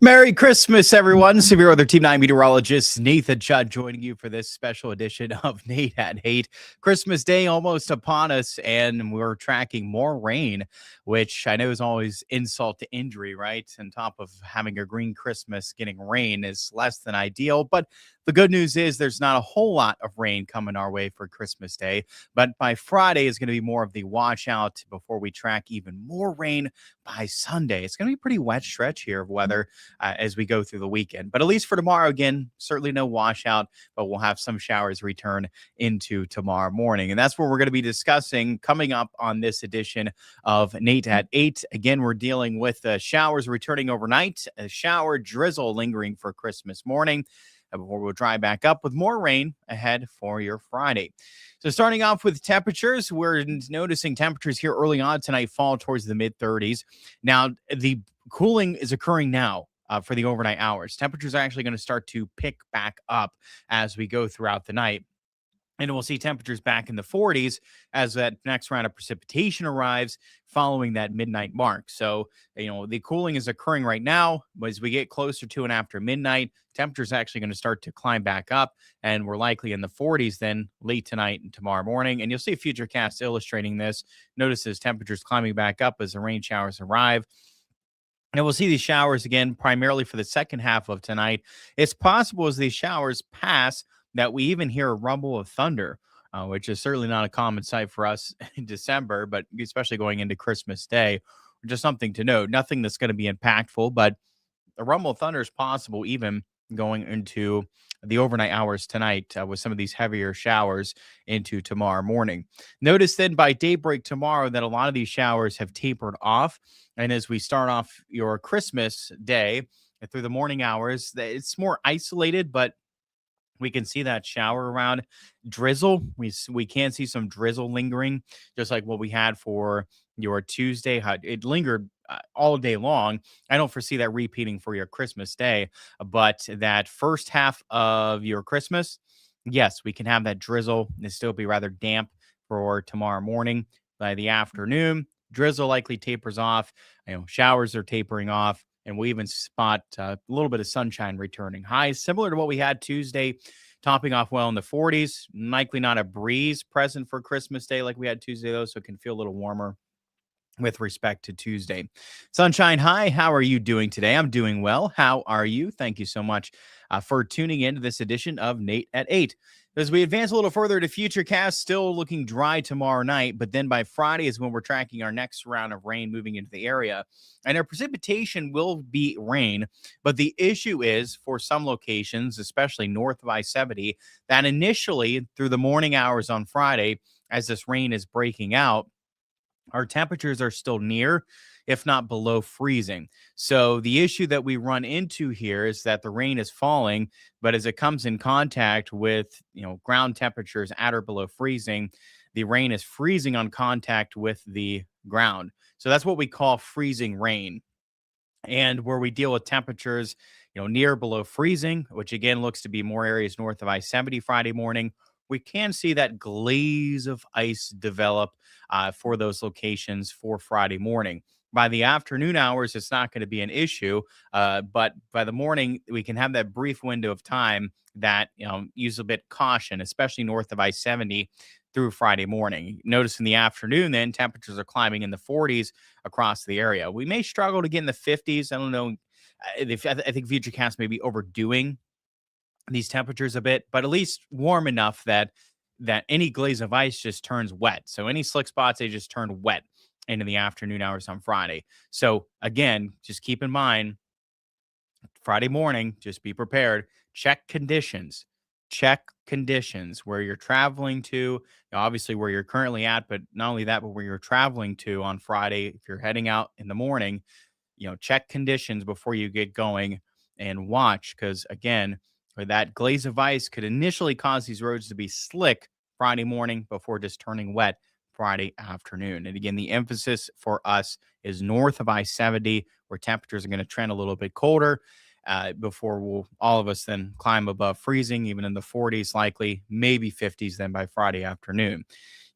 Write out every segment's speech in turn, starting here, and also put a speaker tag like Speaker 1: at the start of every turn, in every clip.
Speaker 1: Merry Christmas, everyone. Severe Weather Team 9 meteorologist Nathan Chudd joining you for this special edition of Nate at 8. Christmas Day almost upon us, and we're tracking more rain, which I know is always insult to injury, right? On top of having a green Christmas, getting rain is less than ideal. But the good news is there's not a whole lot of rain coming our way for Christmas Day. But by Friday is going to be more of the washout before we track even more rain by Sunday. It's going to be a pretty wet stretch here of weather as we go through the weekend. But at least for tomorrow, again, certainly no washout, but we'll have some showers return into tomorrow morning. And that's what we're going to be discussing coming up on this edition of Nate at 8. Again, we're dealing with showers returning overnight, a shower drizzle lingering for Christmas morning, before we'll dry back up with more rain ahead for your Friday. So starting off with temperatures, we're noticing temperatures here early on tonight fall towards the mid-30s. Now, the cooling is occurring now for the overnight hours. Temperatures are actually going to start to pick back up as we go throughout the night. And we'll see temperatures back in the 40s as that next round of precipitation arrives following that midnight mark. So, the cooling is occurring right now, but as we get closer to and after midnight, temperatures are actually going to start to climb back up, and we're likely in the 40s then late tonight and tomorrow morning. And you'll see Futurecast illustrating this. Notice as temperatures climbing back up as the rain showers arrive. And we'll see these showers again primarily for the second half of tonight. It's possible as these showers pass that we even hear a rumble of thunder, which is certainly not a common sight for us in December, but especially going into Christmas Day. Just something to note. Nothing that's going to be impactful, but a rumble of thunder is possible even going into the overnight hours tonight with some of these heavier showers into tomorrow morning. Notice then by daybreak tomorrow that a lot of these showers have tapered off. And as we start off your Christmas day through the morning hours, it's more isolated, but we can see that shower around drizzle. We can see some drizzle lingering, just like what we had for your Tuesday. How it lingered all day long. I don't foresee that repeating for your Christmas Day, but that first half of your Christmas, yes, we can have that drizzle. It still be rather damp for tomorrow morning. By the afternoon, drizzle likely tapers off. Showers are tapering off. And we even spot a little bit of sunshine returning. Highs similar to what we had Tuesday, topping off well in the 40s. Likely not a breeze present for Christmas Day like we had Tuesday, though, so it can feel a little warmer with respect to Tuesday. Sunshine High, how are you doing today? I'm doing well. How are you? Thank you so much for tuning in to this edition of Nate at 8. As we advance a little further to Futurecast, still looking dry tomorrow night, but then by Friday is when we're tracking our next round of rain moving into the area. And our precipitation will be rain, but the issue is for some locations, especially north of I-70, that initially through the morning hours on Friday, as this rain is breaking out, our temperatures are still near, if not below freezing. So the issue that we run into here is that the rain is falling, but as it comes in contact with, ground temperatures at or below freezing, the rain is freezing on contact with the ground. So that's what we call freezing rain. And where we deal with temperatures, near below freezing, which again looks to be more areas north of I-70 Friday morning, we can see that glaze of ice develop for those locations for Friday morning. By the afternoon hours, it's not going to be an issue, but by the morning, we can have that brief window of time that use a bit caution, especially north of I-70 through Friday morning. Notice in the afternoon, then temperatures are climbing in the 40s across the area. We may struggle to get in the 50s. I don't know. I think Futurecast may be overdoing these temperatures a bit, but at least warm enough that any glaze of ice just turns wet. So any slick spots, they just turn wet into the afternoon hours on Friday. So again, just keep in mind, Friday morning, just be prepared. Check conditions. Check conditions where you're traveling to, obviously where you're currently at, but not only that, but where you're traveling to on Friday. If you're heading out in the morning, check conditions before you get going and watch, because again, that glaze of ice could initially cause these roads to be slick Friday morning before just turning wet Friday afternoon. And again, the emphasis for us is north of I-70, where temperatures are going to trend a little bit colder before we'll all of us then climb above freezing, even in the 40s, likely maybe 50s then by Friday afternoon.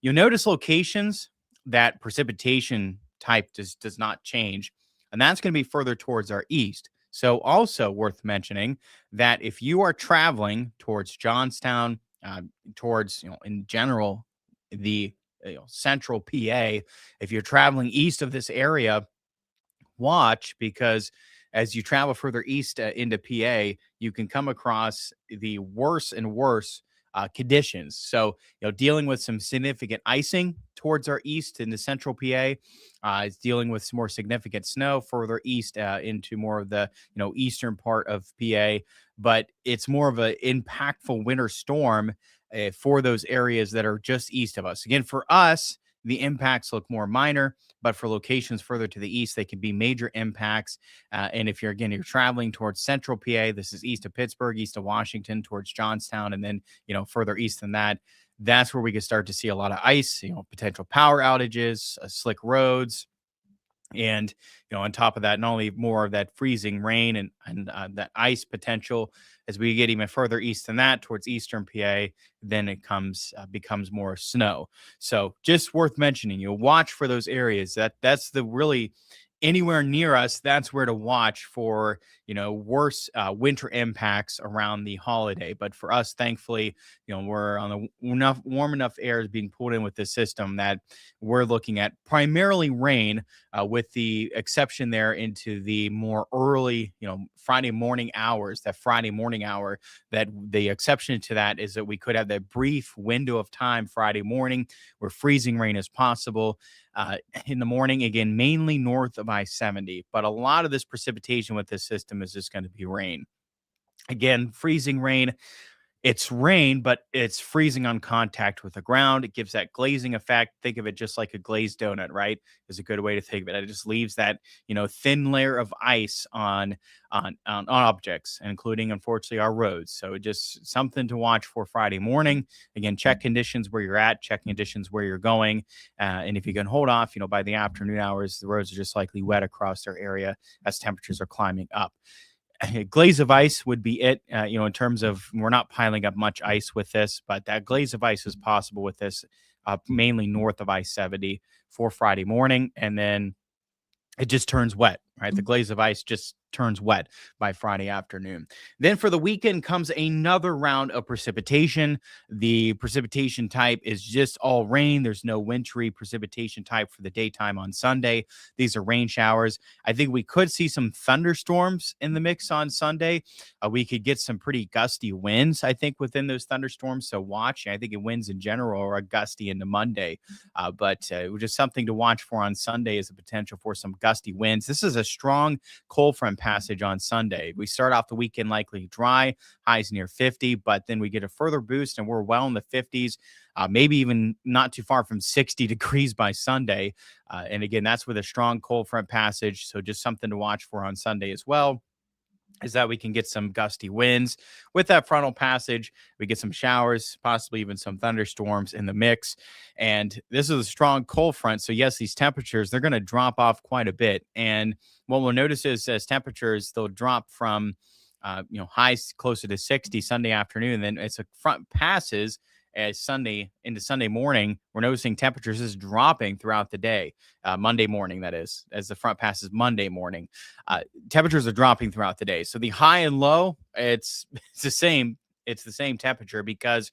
Speaker 1: You'll notice locations that precipitation type does not change, and that's going to be further towards our east. So, also worth mentioning that if you are traveling towards Johnstown, towards, in general, the central PA, if you're traveling east of this area, watch because as you travel further east into PA, you can come across the worse and worse conditions. So, dealing with some significant icing towards our east in the central PA, it's dealing with some more significant snow further east into more of the eastern part of PA. But it's more of an impactful winter storm for those areas that are just east of us. Again, for us, the impacts look more minor, but for locations further to the east, they can be major impacts. And if you're traveling towards central PA, this is east of Pittsburgh, east of Washington, towards Johnstown, and then further east than that, that's where we could start to see a lot of ice, potential power outages, slick roads, and on top of that, not only more of that freezing rain and that ice potential as we get even further east than that towards eastern PA, then it comes becomes more snow. So just worth mentioning, watch for those areas. That's the really anywhere near us. That's where to watch for worse winter impacts around the holiday. But for us, thankfully, we're on the enough warm enough air is being pulled in with this system that we're looking at primarily rain, with the exception there into the more early, Friday morning hours, that Friday morning hour, that the exception to that is that we could have that brief window of time Friday morning where freezing rain is possible in the morning, again, mainly north of I-70. But a lot of this precipitation with this system is just going to be rain. Again, freezing rain, it's rain, but it's freezing on contact with the ground. It gives that glazing effect. Think of it just like a glazed donut, right? Is a good way to think of it. It just leaves that, thin layer of ice on objects, including unfortunately our roads. So just something to watch for Friday morning. Again, check conditions where you're at, check conditions where you're going. And if you can hold off, by the afternoon hours, the roads are just likely wet across their area as temperatures are climbing up. Glaze of ice would be it, in terms of we're not piling up much ice with this, but that glaze of ice is possible with this, mainly north of I-70 for Friday morning. And then it just turns wet, right? The glaze of ice just turns wet by Friday afternoon. Then for the weekend comes another round of precipitation. The precipitation type is just all rain. There's no wintry precipitation type for the daytime on Sunday. These are rain showers. I think we could see some thunderstorms in the mix on Sunday. We could get some pretty gusty winds, I think, within those thunderstorms. So watch. I think winds in general are gusty into Monday. But just something to watch for on Sunday is the potential for some gusty winds. This is a strong cold front passage on Sunday. We start off the weekend likely dry, highs near 50, but then we get a further boost and we're well in the 50s, maybe even not too far from 60 degrees by Sunday. And again, that's with a strong cold front passage. So just something to watch for on Sunday as well, is that we can get some gusty winds with that frontal passage. We get some showers, possibly even some thunderstorms in the mix. And this is a strong cold front. So yes, these temperatures, they're going to drop off quite a bit. And what we'll notice is as temperatures, they'll drop from, highs closer to 60 Sunday afternoon. Then as a front passes as Sunday into Sunday morning, we're noticing temperatures is dropping throughout the day. Monday morning, that is, as the front passes Monday morning, temperatures are dropping throughout the day. So the high and low, it's the same. It's the same temperature because,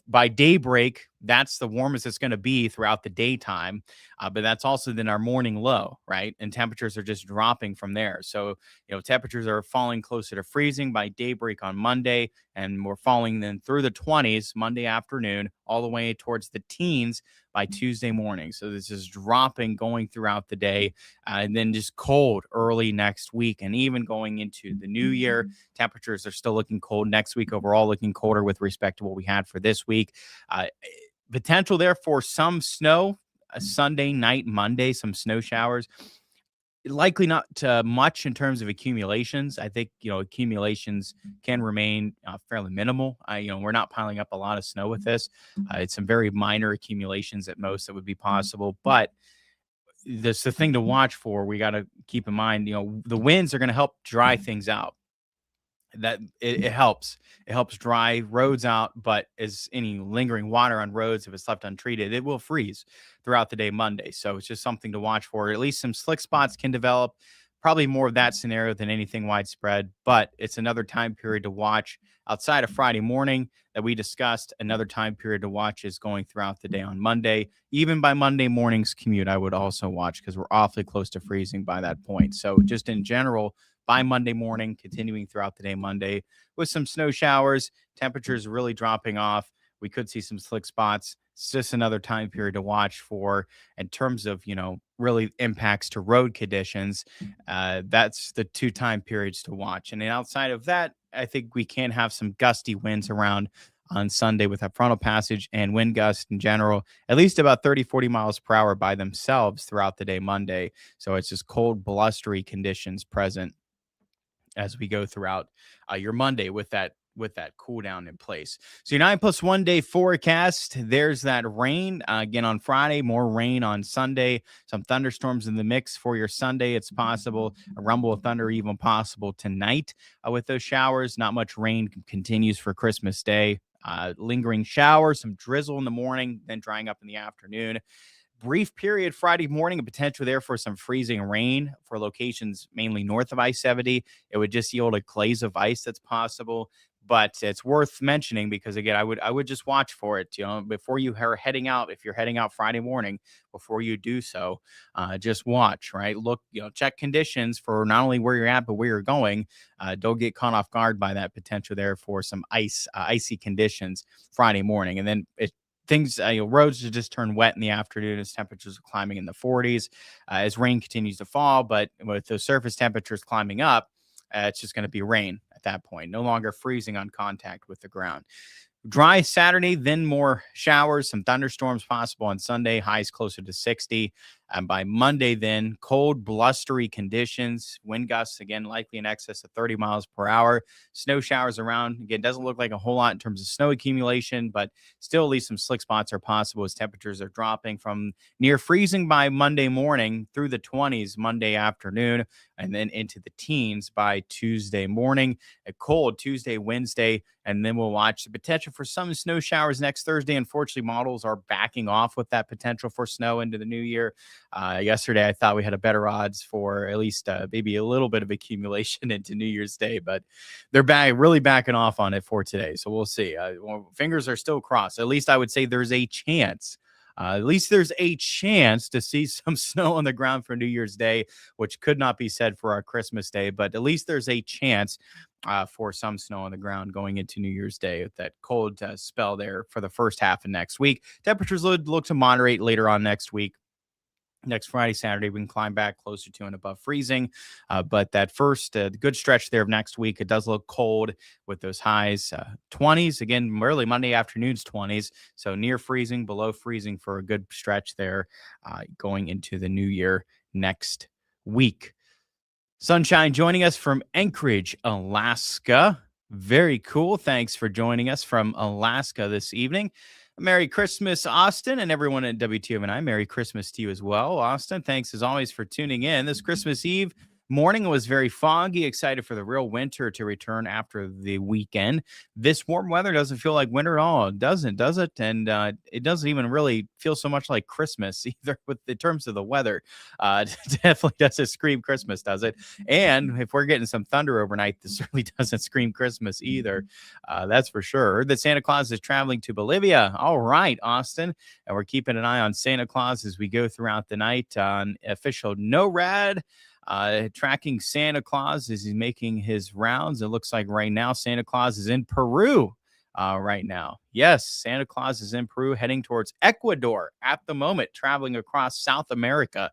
Speaker 1: by daybreak, that's the warmest it's going to be throughout the daytime. But that's also then our morning low, right? And temperatures are just dropping from there. So, temperatures are falling closer to freezing by daybreak on Monday, and we're falling then through the 20s Monday afternoon, all the way towards the teens by Tuesday morning. So this is dropping going throughout the day, and then just cold early next week. And even going into the new year, temperatures are still looking cold next week, overall looking colder with respect to what we had for this week. Potential there for some snow Sunday night, Monday, some snow showers. Likely not much in terms of accumulations. I think, accumulations can remain fairly minimal. We're not piling up a lot of snow with this. It's some very minor accumulations at most that would be possible. But this the thing to watch for. We got to keep in mind, the winds are going to help dry things out. That it helps. It helps dry roads out, but as any lingering water on roads, if it's left untreated, it will freeze throughout the day Monday. So it's just something to watch for. At least some slick spots can develop, probably more of that scenario than anything widespread, but it's another time period to watch outside of Friday morning that we discussed. Another time period to watch is going throughout the day on Monday. Even by Monday morning's commute, I would also watch because we're awfully close to freezing by that point. So just in general, by Monday morning, continuing throughout the day Monday with some snow showers, temperatures really dropping off. We could see some slick spots. It's just another time period to watch for in terms of, really impacts to road conditions. That's the two time periods to watch. And then outside of that, I think we can have some gusty winds around on Sunday with that frontal passage and wind gusts in general, at least about 30, 40 miles per hour by themselves throughout the day Monday. So it's just cold, blustery conditions present as we go throughout your Monday with that cool down in place. So your 9+1 day forecast, there's that rain again on Friday, more rain on Sunday, some thunderstorms in the mix for your Sunday. It's possible a rumble of thunder even possible tonight with those showers. Not much rain continues for Christmas Day. Lingering showers, some drizzle in the morning, then drying up in the afternoon. Brief period Friday morning, a potential there for some freezing rain for locations mainly north of I-70. It would just yield a glaze of ice that's possible, but it's worth mentioning because again, I would just watch for it. Before you are heading out, if you're heading out Friday morning, before you do so, just watch. Right, look, check conditions for not only where you're at but where you're going. Don't get caught off guard by that potential there for some icy conditions Friday morning, and then roads to just turn wet in the afternoon as temperatures are climbing in the 40s as rain continues to fall. But with those surface temperatures climbing up, it's just going to be rain at that point, no longer freezing on contact with the ground. Dry Saturday, then more showers, some thunderstorms possible on Sunday, highs closer to 60. And by Monday, then cold, blustery conditions, wind gusts again, likely in excess of 30 miles per hour. Snow showers around. Again, doesn't look like a whole lot in terms of snow accumulation, but still at least some slick spots are possible as temperatures are dropping from near freezing by Monday morning through the 20s Monday afternoon, and then into the teens by Tuesday morning. A cold Tuesday, Wednesday, and then we'll watch the potential for some snow showers next Thursday. Unfortunately, models are backing off with that potential for snow into the new year. Yesterday, I thought we had a better odds for at least maybe a little bit of accumulation into New Year's Day, but they're really backing off on it for today. So we'll see. Fingers are still crossed. At least I would say there's a chance. At least there's a chance to see some snow on the ground for New Year's Day, which could not be said for our Christmas Day, but at least there's a chance for some snow on the ground going into New Year's Day with that cold spell there for the first half of next week. Temperatures look to moderate later on next week. Next Friday, Saturday, we can climb back closer to and above freezing. But that first good stretch there of next week, it does look cold with those highs 20s. Again, early Monday afternoons 20s. So near freezing, below freezing for a good stretch there going into the new year next week. Sunshine joining us from Anchorage, Alaska. Very cool. Thanks for joining us from Alaska this evening. Merry Christmas, Austin, and everyone at WTMNI. Merry Christmas to you as well, Austin. Thanks as always for tuning in. This Christmas Eve morning was very foggy. Excited for the real winter to return after the weekend. This warm weather doesn't feel like winter at all. It doesn't, does it? And it doesn't even really feel so much like Christmas either with the terms of the weather. It definitely doesn't scream Christmas, does it? And if we're getting some thunder overnight, this certainly doesn't scream Christmas either. That's for sure. Heard that Santa Claus is traveling to Bolivia. All right, Austin. And we're keeping an eye on Santa Claus as we go throughout the night on official NORAD. Tracking Santa Claus as he's making his rounds. It looks like right now Santa Claus is in Peru right now. Yes, Santa Claus is in Peru heading towards Ecuador at the moment, traveling across South America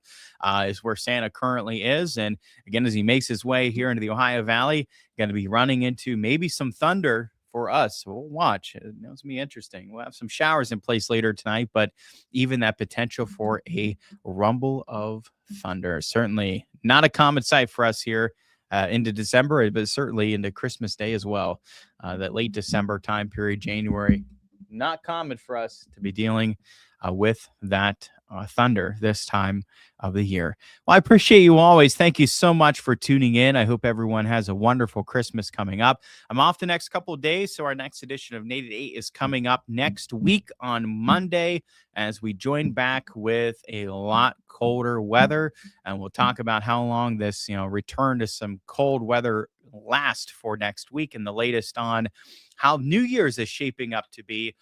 Speaker 1: is where Santa currently is. And again, as he makes his way here into the Ohio Valley, going to be running into maybe some thunder for us. So we'll watch. It's going to be interesting. We'll have some showers in place later tonight, but even that potential for a rumble of thunder. Certainly not a common sight for us here into December, but certainly into Christmas Day as well. That late December time period, January, not common for us to be dealing with that thunder this time of the year. Well, I appreciate you always. Thank you so much for tuning in. I hope everyone has a wonderful Christmas coming up. I'm off the next couple of days, so our next edition of Nate at 8 is coming up next week on Monday as we join back with a lot colder weather, and we'll talk about how long this, return to some cold weather last for next week, and the latest on how New Year's is shaping up to be,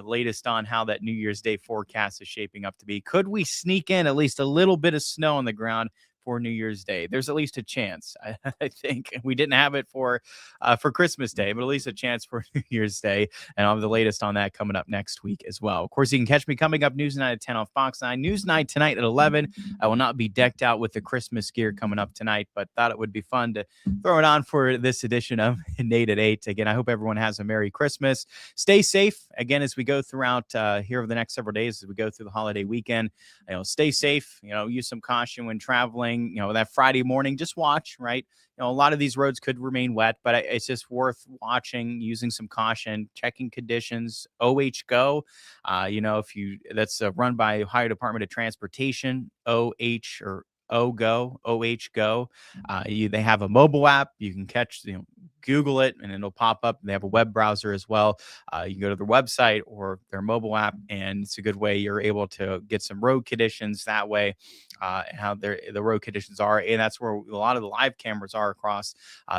Speaker 1: latest on how that New Year's Day forecast is shaping up to be. Could we sneak in at least a little bit of snow on the ground for New Year's Day? There's at least a chance. I think we didn't have it for Christmas Day, but at least a chance for New Year's Day. And I'll have the latest on that coming up next week as well. Of course, you can catch me coming up Newsnight at 10 on Fox 9. Newsnight tonight at 11. I will not be decked out with the Christmas gear coming up tonight, but thought it would be fun to throw it on for this edition of Nate at 8. Again, I hope everyone has a Merry Christmas. Stay safe, again, as we go throughout here over the next several days, as we go through the holiday weekend. Stay safe, use some caution when traveling. That Friday morning, just watch, right? A lot of these roads could remain wet, but it's just worth watching, using some caution, checking conditions. OHGO, that's run by Ohio Department of Transportation. OHGO. They have a mobile app. You can Google it and it'll pop up. They have a web browser as well. You can go to their website or their mobile app, and it's a good way you're able to get some road conditions that way, how the road conditions are. And that's where a lot of the live cameras are across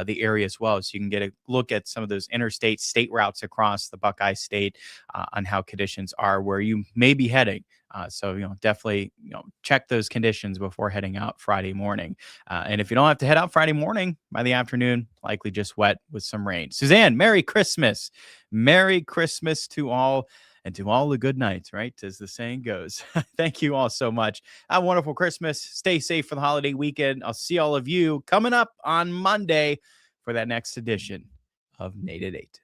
Speaker 1: the area as well. So you can get a look at some of those interstate state routes across the Buckeye State on how conditions are where you may be heading. So definitely, check those conditions before heading out Friday morning. And if you don't have to head out Friday morning, by the afternoon, likely just wet with some rain. Suzanne, Merry Christmas. Merry Christmas to all, and to all the good nights, right? As the saying goes. Thank you all so much. Have a wonderful Christmas. Stay safe for the holiday weekend. I'll see all of you coming up on Monday for that next edition of Nate at 8.